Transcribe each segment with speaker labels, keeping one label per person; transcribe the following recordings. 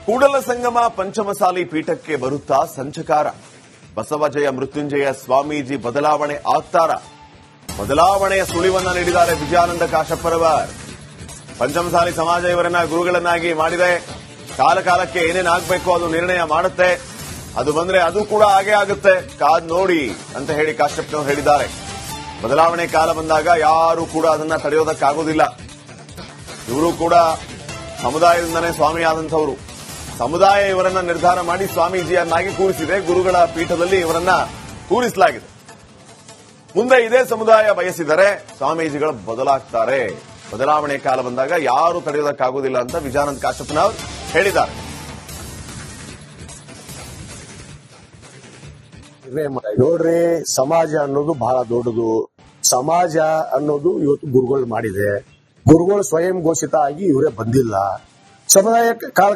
Speaker 1: ಕೂಡಲ ಸಂಗಮ ಪಂಚಮಸಾಲಿ ಪೀಠಕ್ಕೆ ಬರುತ್ತಾ ಸಂಚಕಾರ. ಬಸವಜಯ ಮೃತ್ಯುಂಜಯ ಸ್ವಾಮೀಜಿ ಬದಲಾವಣೆ ಆಗ್ತಾರ? ಬದಲಾವಣೆಯ ಸುಳಿವನ್ನ ನೀಡಿದ್ದಾರೆ ವಿಜಯಾನಂದ ಕಾಶಪ್ಪರವರ್. ಪಂಚಮಸಾಲಿ ಸಮಾಜ ಇವರನ್ನ ಗುರುಗಳನ್ನಾಗಿ ಮಾಡಿದೆ. ಕಾಲಕಾಲಕ್ಕೆ ಏನೇನಾಗಬೇಕು ಅದು ನಿರ್ಣಯ ಮಾಡುತ್ತೆ. ಅದು ಬಂದ್ರೆ ಅದು ಕೂಡ ಹಾಗೆ ಆಗುತ್ತೆ, ಕಾದ್ ನೋಡಿ ಅಂತ ಹೇಳಿ ಕಾಶ್ಯಪ್ನವರು ಹೇಳಿದ್ದಾರೆ. ಬದಲಾವಣೆ ಕಾಲ ಬಂದಾಗ ಯಾರು ಕೂಡ ಅದನ್ನ ತಡೆಯೋದಕ್ಕಾಗೋದಿಲ್ಲ. ಇವರು ಕೂಡ ಸಮುದಾಯದಿಂದನೇ ಸ್ವಾಮಿ ಆದಂಥವರು. ಸಮುದಾಯ ಇವರನ್ನ ನಿರ್ಧಾರ ಮಾಡಿ ಸ್ವಾಮೀಜಿಯನ್ನಾಗಿ ಕೂರಿಸಿದೆ. ಗುರುಗಳ ಪೀಠದಲ್ಲಿ ಇವರನ್ನ ಕೂರಿಸಲಾಗಿದೆ. ಮುಂದೆ ಇದೇ ಸಮುದಾಯ ಬಯಸಿದರೆ ಸ್ವಾಮೀಜಿಗಳು ಬದಲಾಗ್ತಾರೆ. ಬದಲಾವಣೆ ಕಾಲ ಬಂದಾಗ ಯಾರು ತಡೆಯೋದಕ್ಕಾಗೋದಿಲ್ಲ ಅಂತ ವಿಜಯಾನಂದ ಕಾಶಪ್ಪನವರು ಹೇಳಿದ್ದಾರೆ.
Speaker 2: ನೋಡ್ರಿ, ಸಮಾಜ ಅನ್ನೋದು ಬಹಳ ದೊಡ್ಡದು. ಸಮಾಜ ಅನ್ನೋದು ಇವತ್ತು ಗುರುಗಳು ಮಾಡಿದೆ. ಗುರುಗಳು ಸ್ವಯಂ ಘೋಷಿತ ಆಗಿ ಇವರೇ ಬಂದಿಲ್ಲ. ಸಮುದಾಯ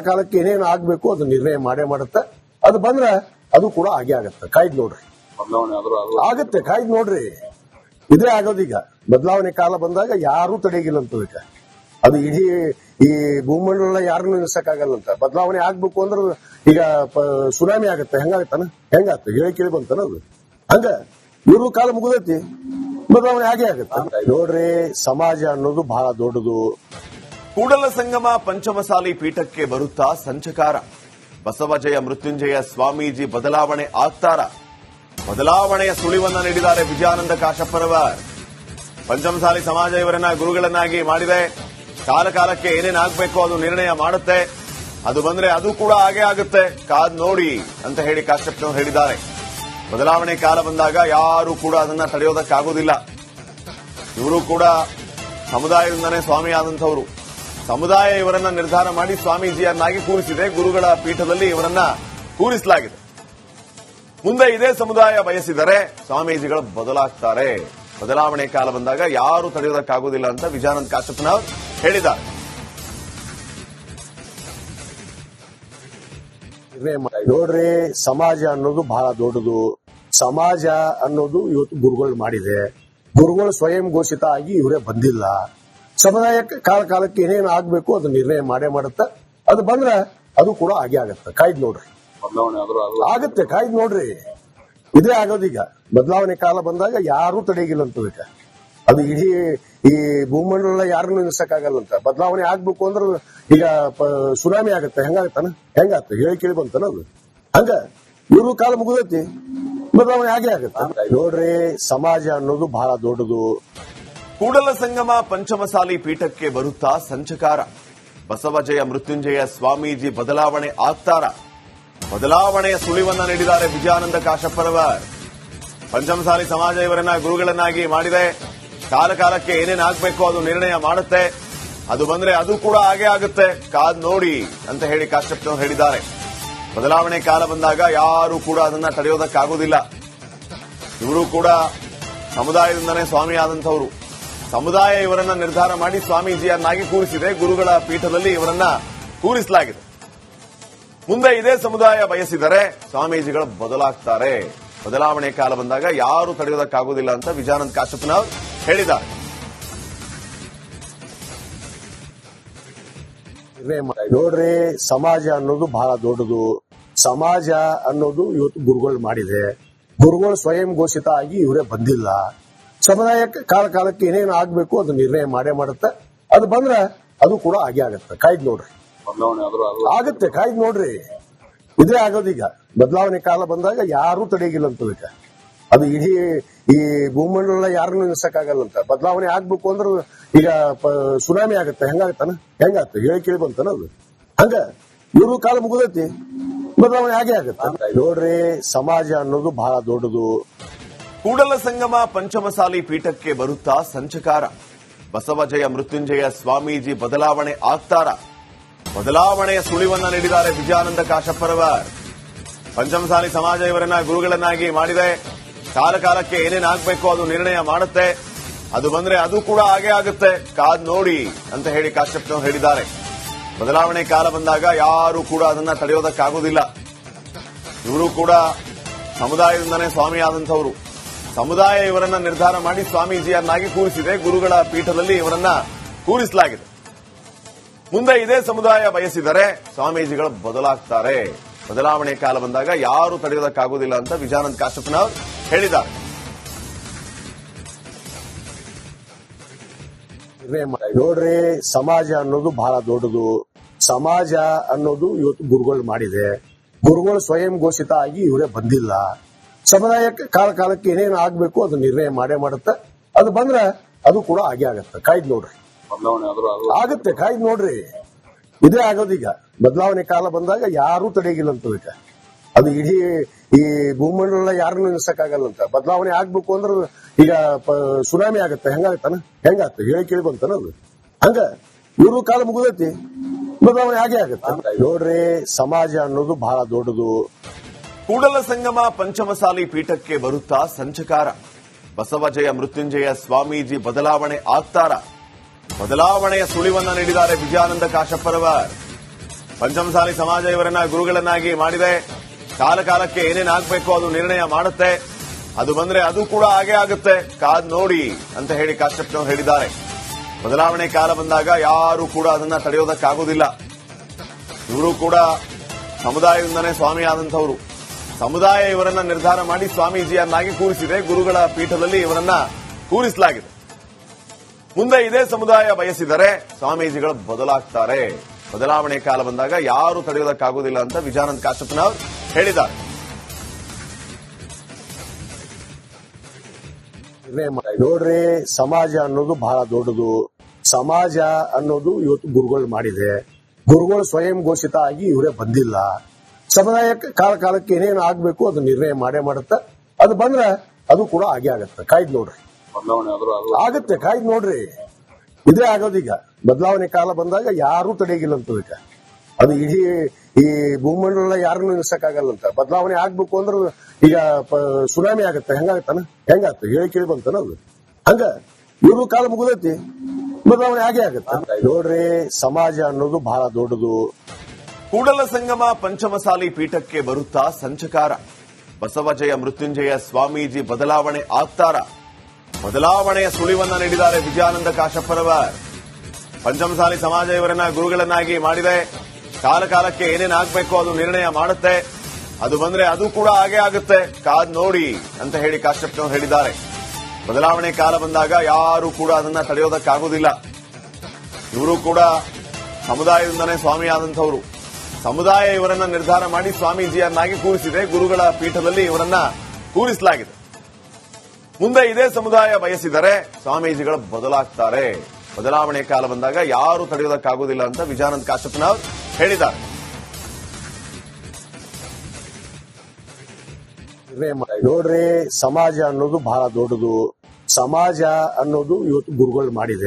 Speaker 2: ಕಾಲಕ್ಕೆ ಏನೇನು ಆಗ್ಬೇಕು ಅದು ನಿರ್ಣಯ ಮಾಡೇ ಮಾಡುತ್ತೆ. ಅದು ಬಂದ್ರೆ ಅದು ಕೂಡ ಹಾಗೆ ಆಗತ್ತೆ. ಕಾಯ್ದು ನೋಡ್ರಿ, ಆಗತ್ತೆ. ಕಾಯ್ದು ನೋಡ್ರಿ, ಇದೇ ಆಗೋದೀಗ. ಬದಲಾವಣೆ ಕಾಲ ಬಂದಾಗ ಯಾರೂ ತಡೆಗಿಲ್ಲ ಅಂತದಕ್ಕೆ. ಅದು ಇಡೀ ಈ ಭೂಮಂಡಲ ಯಾರನ್ನು ನಿಲ್ಸಕ್ಕಾಗಲ್ಲಂತ. ಬದಲಾವಣೆ ಆಗ್ಬೇಕು ಅಂದ್ರೆ ಈಗ ಸುನಾಮಿ ಆಗತ್ತೆ. ಹೆಂಗಾಗತ್ತಾನ? ಹೆಂಗಾಗ್ತ ಹೇಳಿ ಕೇಳಿ ಬಂತಾನ ಅದು. ಹಂಗ ಇವ್ರ ಕಾಲ ಮುಗಿದೈತಿ, ಬದಲಾವಣೆ ಹಾಗೆ ಆಗತ್ತೆ. ನೋಡ್ರಿ, ಸಮಾಜ ಅನ್ನೋದು ಬಹಳ ದೊಡ್ಡದು.
Speaker 1: ಕೂಡಲ ಸಂಗಮ ಪಂಚಮಸಾಲಿ ಪೀಠಕ್ಕೆ ಬರುತ್ತಾ ಸಂಚಕಾರ. ಬಸವಜಯ ಮೃತ್ಯುಂಜಯ ಸ್ವಾಮೀಜಿ ಬದಲಾವಣೆ ಆಗ್ತಾರ? ಬದಲಾವಣೆಯ ಸುಳಿವನ್ನ ನೀಡಿದ್ದಾರೆ ವಿಜಯಾನಂದ ಕಾಶಪ್ಪರವರ್. ಪಂಚಮಸಾಲಿ ಸಮಾಜ ಇವರನ್ನ ಗುರುಗಳನ್ನಾಗಿ ಮಾಡಿದೆ. ಕಾಲಕಾಲಕ್ಕೆ ಏನೇನಾಗಬೇಕು ಅದು ನಿರ್ಣಯ ಮಾಡುತ್ತೆ. ಅದು ಬಂದ್ರೆ ಅದು ಕೂಡ ಹಾಗೆ ಆಗುತ್ತೆ, ಕಾದ್ ನೋಡಿ ಅಂತ ಹೇಳಿ ಕಾಶ್ಯಪ್ನವರು ಹೇಳಿದ್ದಾರೆ. ಬದಲಾವಣೆ ಕಾಲ ಬಂದಾಗ ಯಾರು ಕೂಡ ಅದನ್ನ ತಡೆಯೋದಕ್ಕಾಗೋದಿಲ್ಲ. ಇವರು ಕೂಡ ಸಮುದಾಯದಿಂದನೇ ಸ್ವಾಮಿ ಆದಂಥವರು. ಸಮುದಾಯ ಇವರನ್ನ ನಿರ್ಧಾರ ಮಾಡಿ ಸ್ವಾಮೀಜಿಯನ್ನಾಗಿ ಕೂರಿಸಿದೆ. ಗುರುಗಳ ಪೀಠದಲ್ಲಿ ಇವರನ್ನ ಕೂರಿಸಲಾಗಿದೆ. ಮುಂದೆ ಇದೇ ಸಮುದಾಯ ಬಯಸಿದರೆ ಸ್ವಾಮೀಜಿಗಳು ಬದಲಾಗ್ತಾರೆ. ಬದಲಾವಣೆ ಕಾಲ ಬಂದಾಗ ಯಾರು ತಡೆಯೋದಕ್ಕಾಗೋದಿಲ್ಲ ಅಂತ ವಿಜಯಾನಂದ ಕಾಶಪ್ಪನವರು ಹೇಳಿದ್ದಾರೆ.
Speaker 2: ನೋಡ್ರಿ, ಸಮಾಜ ಅನ್ನೋದು ಬಹಳ ದೊಡ್ಡದು. ಸಮಾಜ ಅನ್ನೋದು ಇವತ್ತು ಗುರುಗಳು ಮಾಡಿದೆ. ಗುರುಗಳು ಸ್ವಯಂ ಘೋಷಿತ ಆಗಿ ಇವರೇ ಬಂದಿಲ್ಲ. ಸಮುದಾಯ ಕಾಲಕ್ಕೆ ಏನೇನು ಆಗ್ಬೇಕು ಅದು ನಿರ್ಣಯ ಮಾಡೇ ಮಾಡುತ್ತೆ. ಅದು ಬಂದ್ರೆ ಅದು ಕೂಡ ಹಾಗೆ ಆಗತ್ತೆ. ಕಾಯ್ದು ನೋಡ್ರಿ, ಆಗತ್ತೆ. ಕಾಯ್ದು ನೋಡ್ರಿ, ಇದೇ ಆಗೋದೀಗ. ಬದಲಾವಣೆ ಕಾಲ ಬಂದಾಗ ಯಾರೂ ತಡೆಗಿಲ್ಲ ಅಂತದಕ್ಕೆ. ಅದು ಇಡೀ ಈ ಭೂಮಂಡಲ ಯಾರನ್ನು ನಿಲ್ಸಕ್ಕಾಗಲ್ಲಂತ. ಬದಲಾವಣೆ ಆಗ್ಬೇಕು ಅಂದ್ರೆ ಈಗ ಸುನಾಮಿ ಆಗತ್ತೆ. ಹೆಂಗಾಗತ್ತಾನ? ಹೆಂಗಾಗ್ತ ಹೇಳಿ ಕೇಳಿ ಬಂತಾನ ಅದು. ಹಂಗ ಇವ್ರ ಕಾಲ ಮುಗಿದೈತಿ, ಬದಲಾವಣೆ ಹಾಗೆ ಆಗತ್ತೆ. ನೋಡ್ರಿ, ಸಮಾಜ ಅನ್ನೋದು ಬಹಳ ದೊಡ್ಡದು.
Speaker 1: ಕೂಡಲ ಸಂಗಮ ಪಂಚಮಸಾಲಿ ಪೀಠಕ್ಕೆ ಬರುತ್ತಾ ಸಂಚಕಾರ. ಬಸವಜಯ ಮೃತ್ಯುಂಜಯ ಸ್ವಾಮೀಜಿ ಬದಲಾವಣೆ ಆಗ್ತಾರ? ಬದಲಾವಣೆಯ ಸುಳಿವನ್ನ ನೀಡಿದ್ದಾರೆ ವಿಜಯಾನಂದ ಕಾಶಪ್ಪರವರ್. ಪಂಚಮಸಾಲಿ ಸಮಾಜ ಇವರನ್ನ ಗುರುಗಳನ್ನಾಗಿ ಮಾಡಿದೆ. ಕಾಲಕಾಲಕ್ಕೆ ಏನೇನಾಗಬೇಕು ಅದು ನಿರ್ಣಯ ಮಾಡುತ್ತೆ. ಅದು ಬಂದ್ರೆ ಅದು ಕೂಡ ಹಾಗೆ ಆಗುತ್ತೆ, ಕಾದ್ ನೋಡಿ ಅಂತ ಹೇಳಿ ಕಾಶ್ಯಪ್ನವರು ಹೇಳಿದ್ದಾರೆ. ಬದಲಾವಣೆ ಕಾಲ ಬಂದಾಗ ಯಾರು ಕೂಡ ಅದನ್ನ ತಡೆಯೋದಕ್ಕಾಗೋದಿಲ್ಲ. ಇವರು ಕೂಡ ಸಮುದಾಯದಿಂದನೇ ಸ್ವಾಮಿ ಆದಂಥವರು. ಸಮುದಾಯ ಇವರನ್ನ ನಿರ್ಧಾರ ಮಾಡಿ ಸ್ವಾಮೀಜಿಯನ್ನಾಗಿ ಕೂರಿಸಿದೆ. ಗುರುಗಳ ಪೀಠದಲ್ಲಿ ಇವರನ್ನ ಕೂರಿಸಲಾಗಿದೆ. ಮುಂದೆ ಇದೇ ಸಮುದಾಯ ಬಯಸಿದರೆ ಸ್ವಾಮೀಜಿಗಳು ಬದಲಾಗ್ತಾರೆ. ಬದಲಾವಣೆ ಕಾಲ ಬಂದಾಗ ಯಾರು ತಡೆಯೋದಕ್ಕಾಗೋದಿಲ್ಲ ಅಂತ ವಿಜಯಾನಂದ ಕಾಶಪ್ಪನವರು ಹೇಳಿದ್ದಾರೆ.
Speaker 2: ನೋಡ್ರಿ, ಸಮಾಜ ಅನ್ನೋದು ಬಹಳ ದೊಡ್ಡದು. ಸಮಾಜ ಅನ್ನೋದು ಇವತ್ತು ಗುರುಗಳು ಮಾಡಿದೆ. ಗುರುಗಳು ಸ್ವಯಂ ಘೋಷಿತ ಆಗಿ ಇವರೇ ಬಂದಿಲ್ಲ. ಸಮುದಾಯ ಕಾಲಕ್ಕೆ ಏನೇನು ಆಗ್ಬೇಕು ಅದು ನಿರ್ಣಯ ಮಾಡೇ ಮಾಡುತ್ತೆ. ಅದು ಬಂದ್ರೆ ಅದು ಕೂಡ ಹಾಗೆ ಆಗತ್ತೆ. ಕಾಯ್ದು ನೋಡ್ರಿ, ಆಗತ್ತೆ. ಕಾಯ್ದು ನೋಡ್ರಿ, ಇದೇ ಆಗೋದೀಗ. ಬದಲಾವಣೆ ಕಾಲ ಬಂದಾಗ ಯಾರೂ ತಡೆಗಿಲ್ಲ ಅಂತದಕ್ಕೆ. ಅದು ಇಡೀ ಈ ಭೂಮಂಡಲ ಯಾರನ್ನು ನಿಲ್ಸಕ್ಕಾಗಲ್ಲಂತ. ಬದಲಾವಣೆ ಆಗ್ಬೇಕು ಅಂದ್ರೆ ಈಗ ಸುನಾಮಿ ಆಗತ್ತೆ. ಹೆಂಗಾಗತ್ತಾನ? ಹೆಂಗಾಗ್ತ ಹೇಳಿ ಕೇಳಿ ಬಂತಾನ ಅದು. ಹಂಗ ಇವ್ರ ಕಾಲ ಮುಗಿದೈತಿ, ಬದಲಾವಣೆ ಹಾಗೆ ಆಗತ್ತೆ. ನೋಡ್ರಿ, ಸಮಾಜ ಅನ್ನೋದು ಬಹಳ ದೊಡ್ಡದು.
Speaker 1: ಕೂಡಲ ಸಂಗಮ ಪಂಚಮಸಾಲಿ ಪೀಠಕ್ಕೆ ಬರುತ್ತಾ ಸಂಚಕಾರ. ಬಸವಜಯ ಮೃತ್ಯುಂಜಯ ಸ್ವಾಮೀಜಿ ಬದಲಾವಣೆ ಆಗ್ತಾರ? ಬದಲಾವಣೆಯ ಸುಳಿವನ್ನ ನೀಡಿದ್ದಾರೆ ವಿಜಯಾನಂದ ಕಾಶಪ್ಪರವರ್. ಪಂಚಮಸಾಲಿ ಸಮಾಜ ಇವರನ್ನ ಗುರುಗಳನ್ನಾಗಿ ಮಾಡಿದೆ. ಕಾಲಕಾಲಕ್ಕೆ ಏನೇನಾಗಬೇಕು ಅದು ನಿರ್ಣಯ ಮಾಡುತ್ತೆ. ಅದು ಬಂದ್ರೆ ಅದು ಕೂಡ ಹಾಗೆ ಆಗುತ್ತೆ, ಕಾದ್ ನೋಡಿ ಅಂತ ಹೇಳಿ ಕಾಶ್ಯಪ್ನವರು ಹೇಳಿದ್ದಾರೆ. ಬದಲಾವಣೆ ಕಾಲ ಬಂದಾಗ ಯಾರು ಕೂಡ ಅದನ್ನ ತಡೆಯೋದಕ್ಕಾಗೋದಿಲ್ಲ. ಇವರು ಕೂಡ ಸಮುದಾಯದಿಂದನೇ ಸ್ವಾಮಿ ಆದಂಥವರು. ಸಮುದಾಯ ಇವರನ್ನ ನಿರ್ಧಾರ ಮಾಡಿ ಸ್ವಾಮೀಜಿಯನ್ನಾಗಿ ಕೂರಿಸಿದೆ. ಗುರುಗಳ ಪೀಠದಲ್ಲಿ ಇವರನ್ನ ಕೂರಿಸಲಾಗಿದೆ. ಮುಂದೆ ಇದೇ ಸಮುದಾಯ ಬಯಸಿದರೆ ಸ್ವಾಮೀಜಿಗಳು ಬದಲಾಗ್ತಾರೆ. ಬದಲಾವಣೆ ಕಾಲ ಬಂದಾಗ ಯಾರು ತಡೆಯೋದಕ್ಕಾಗುವುದಿಲ್ಲ ಅಂತ ವಿಜಯಾನಂದ ಕಾಶ್ಯಪನವರು ಹೇಳಿದ್ದಾರೆ.
Speaker 2: ನೋಡ್ರಿ, ಸಮಾಜ ಅನ್ನೋದು ಬಹಳ ದೊಡ್ಡದು. ಸಮಾಜ ಅನ್ನೋದು ಇವತ್ತು ಗುರುಗಳು ಮಾಡಿದೆ. ಗುರುಗಳು ಸ್ವಯಂ ಘೋಷಿತ ಆಗಿ ಇವರೇ ಬಂದಿಲ್ಲ. ಸಮುದಾಯ ಕಾಲಕ್ಕೆ ಏನೇನು ಆಗ್ಬೇಕು ಅದು ನಿರ್ಣಯ ಮಾಡೇ ಮಾಡುತ್ತೆ. ಅದು ಬಂದ್ರೆ ಅದು ಕೂಡ ಆಗೇ ಆಗತ್ತೆ. ಕಾಯ್ದು ನೋಡ್ರಿ, ಆಗುತ್ತೆ. ಕಾಯ್ದು ನೋಡ್ರಿ, ಇದೇ ಆಗೋದೀಗ. ಬದಲಾವಣೆ ಕಾಲ ಬಂದಾಗ ಯಾರೂ ತಡೆಗಿಲ್ಲ ಅಂತ. ಅದು ಇಡೀ ಈ ಭೂಮಂಡಲ ಯಾರನ್ನು ನಿಲ್ಸಕ್ಕಾಗಲ್ಲಂತ. ಬದಲಾವಣೆ ಆಗ್ಬೇಕು ಅಂದ್ರೆ ಈಗ ಸುನಾಮಿ ಆಗತ್ತೆ. ಹೆಂಗಾಗತ್ತಾನ? ಹೆಂಗಾಗ್ತದೆ? ಹೇಳಿ ಕೇಳಿ ಬಂತಾನ ಅದು. ಹಂಗ ಇವರು ಕಾಲ ಮುಗಿದೈತಿ, ಬದಲಾವಣೆ ಆಗೇ ಆಗತ್ತೆ. ನೋಡ್ರಿ, ಸಮಾಜ ಅನ್ನೋದು ಬಹಳ ದೊಡ್ಡದು.
Speaker 1: ಕೂಡಲ ಸಂಗಮ ಪಂಚಮಸಾಲಿ ಪೀಠಕ್ಕೆ ಬರುತ್ತಾ ಸಂಚಕಾರ. ಬಸವಜಯ ಮೃತ್ಯುಂಜಯ ಸ್ವಾಮೀಜಿ ಬದಲಾವಣೆ ಆಗ್ತಾರ. ಬದಲಾವಣೆಯ ಸುಳಿವನ್ನ ನೀಡಿದ್ದಾರೆ ವಿಜಯಾನಂದ ಕಾಶ್ಯಪರವರ್. ಪಂಚಮಸಾಲಿ ಸಮಾಜ ಇವರನ್ನ ಗುರುಗಳನ್ನಾಗಿ ಮಾಡಿದೆ. ಕಾಲಕ್ಕೆ ಏನೇನ್ ಆಗ್ಬೇಕು ಅದು ನಿರ್ಣಯ ಮಾಡುತ್ತೆ. ಅದು ಬಂದ್ರೆ ಅದು ಕೂಡ ಆಗೇ ಆಗುತ್ತೆ. ಕಾದ್ ನೋಡಿ ಅಂತ ಹೇಳಿ ಕಾಶ್ಯಪ್ನವರು ಹೇಳಿದ್ದಾರೆ. ಬದಲಾವಣೆ ಕಾಲ ಬಂದಾಗ ಯಾರು ಕೂಡ ಅದನ್ನ ತಡೆಯೋದಕ್ಕಾಗುವುದಿಲ್ಲ. ಇವರು ಕೂಡ ಸಮುದಾಯದಿಂದನೇ ಸ್ವಾಮಿ ಆದಂತವರು. ಸಮುದಾಯ ಇವರನ್ನ ನಿರ್ಧಾರ ಮಾಡಿ ಸ್ವಾಮೀಜಿಯನ್ನಾಗಿ ಕೂರಿಸಿದೆ. ಗುರುಗಳ ಪೀಠದಲ್ಲಿ ಇವರನ್ನ ಕೂರಿಸಲಾಗಿದೆ. ಮುಂದೆ ಇದೇ ಸಮುದಾಯ ಬಯಸಿದರೆ ಸ್ವಾಮೀಜಿಗಳು ಬದಲಾಗ್ತಾರೆ. ಬದಲಾವಣೆ ಕಾಲ ಬಂದಾಗ ಯಾರು ತಡೆಯೋದಕ್ಕಾಗುವುದಿಲ್ಲ ಅಂತ ವಿಜಯಾನಂದ ಕಾಶ್ಯಪನವರು ಹೇಳಿದ್ದಾರೆ.
Speaker 2: ನೋಡ್ರಿ, ಸಮಾಜ ಅನ್ನೋದು ಬಹಳ ದೊಡ್ಡದು. ಸಮಾಜ ಅನ್ನೋದು ಇವತ್ತು ಗುರುಗಳು ಮಾಡಿದೆ. ಗುರುಗಳು ಸ್ವಯಂ ಘೋಷಿತ ಆಗಿ ಇವರೇ ಬಂದಿಲ್ಲ. ಸಮುದಾಯ ಕಾಲಕ್ಕೆ ಏನೇನು ಆಗ್ಬೇಕು ಅದು ನಿರ್ಣಯ ಮಾಡೇ ಮಾಡುತ್ತೆ. ಅದು ಬಂದ್ರೆ ಅದು ಕೂಡ ಆಗೇ ಆಗತ್ತೆ. ಕಾಯ್ದು ನೋಡ್ರಿ, ಆಗುತ್ತೆ. ಕಾಯ್ದು ನೋಡ್ರಿ, ಇದೇ ಆಗೋದೀಗ. ಬದಲಾವಣೆ ಕಾಲ ಬಂದಾಗ ಯಾರೂ ತಡೆಗಿಲ್ಲ ಅಂತ. ಅದು ಇಡೀ ಈ ಭೂಮಂಡಲ ಯಾರನ್ನು ನಿಲ್ಸಕ್ಕಾಗಲ್ಲಂತ. ಬದಲಾವಣೆ ಆಗ್ಬೇಕು ಅಂದ್ರೆ ಈಗ ಸುನಾಮಿ ಆಗತ್ತೆ. ಹೆಂಗಾಗತ್ತಾನ? ಹೆಂಗಾಗ್ತದೆ? ಹೇಳಿ ಕೇಳಿ ಬಂತಾನ ಅದು. ಹಂಗ ಇವರು ಕಾಲ ಮುಗಿದೈತಿ, ಬದಲಾವಣೆ ಆಗೇ ಆಗತ್ತೆ. ನೋಡ್ರಿ, ಸಮಾಜ ಅನ್ನೋದು ಬಹಳ ದೊಡ್ಡದು.
Speaker 1: ಕೂಡಲ ಸಂಗಮ ಪಂಚಮಸಾಲಿ ಪೀಠಕ್ಕೆ ಬರುತ್ತಾ ಸಂಚಕಾರ. ಬಸವಜಯ ಮೃತ್ಯುಂಜಯ ಸ್ವಾಮೀಜಿ ಬದಲಾವಣೆ ಆಗ್ತಾರ. ಬದಲಾವಣೆಯ ಸುಳಿವನ್ನ ನೀಡಿದ್ದಾರೆ ವಿಜಯಾನಂದ ಕಾಶ್ಯಪರವರ್. ಪಂಚಮಸಾಲಿ ಸಮಾಜ ಇವರನ್ನ ಗುರುಗಳನ್ನಾಗಿ ಮಾಡಿದೆ. ಕಾಲಕ್ಕೆ ಏನೇನ್ ಆಗ್ಬೇಕು ಅದು ನಿರ್ಣಯ ಮಾಡುತ್ತೆ. ಅದು ಬಂದ್ರೆ ಅದು ಕೂಡ ಆಗೇ ಆಗುತ್ತೆ. ಕಾದ್ ನೋಡಿ ಅಂತ ಹೇಳಿ ಕಾಶ್ಯಪ್ನವರು ಹೇಳಿದ್ದಾರೆ. ಬದಲಾವಣೆ ಕಾಲ ಬಂದಾಗ ಯಾರು ಕೂಡ ಅದನ್ನ ತಡೆಯೋದಕ್ಕಾಗುವುದಿಲ್ಲ. ಇವರು ಕೂಡ ಸಮುದಾಯದಿಂದನೇ ಸ್ವಾಮಿ ಆದಂತವರು. ಸಮುದಾಯ ಇವರನ್ನ ನಿರ್ಧಾರ ಮಾಡಿ ಸ್ವಾಮೀಜಿಯನ್ನಾಗಿ ಕೂರಿಸಿದೆ. ಗುರುಗಳ ಪೀಠದಲ್ಲಿ ಇವರನ್ನ ಕೂರಿಸಲಾಗಿದೆ. ಮುಂದೆ ಇದೇ ಸಮುದಾಯ ಬಯಸಿದರೆ ಸ್ವಾಮೀಜಿಗಳು ಬದಲಾಗ್ತಾರೆ. ಬದಲಾವಣೆ ಕಾಲ ಬಂದಾಗ ಯಾರು ತಡೆಯೋದಕ್ಕಾಗುವುದಿಲ್ಲ ಅಂತ ವಿಜಯಾನಂದ ಕಾಶ್ಯಪನವರು ಹೇಳಿದ್ದಾರೆ.
Speaker 2: ನೋಡ್ರಿ, ಸಮಾಜ ಅನ್ನೋದು ಬಹಳ ದೊಡ್ಡದು. ಸಮಾಜ ಅನ್ನೋದು ಇವತ್ತು ಗುರುಗಳು ಮಾಡಿದೆ.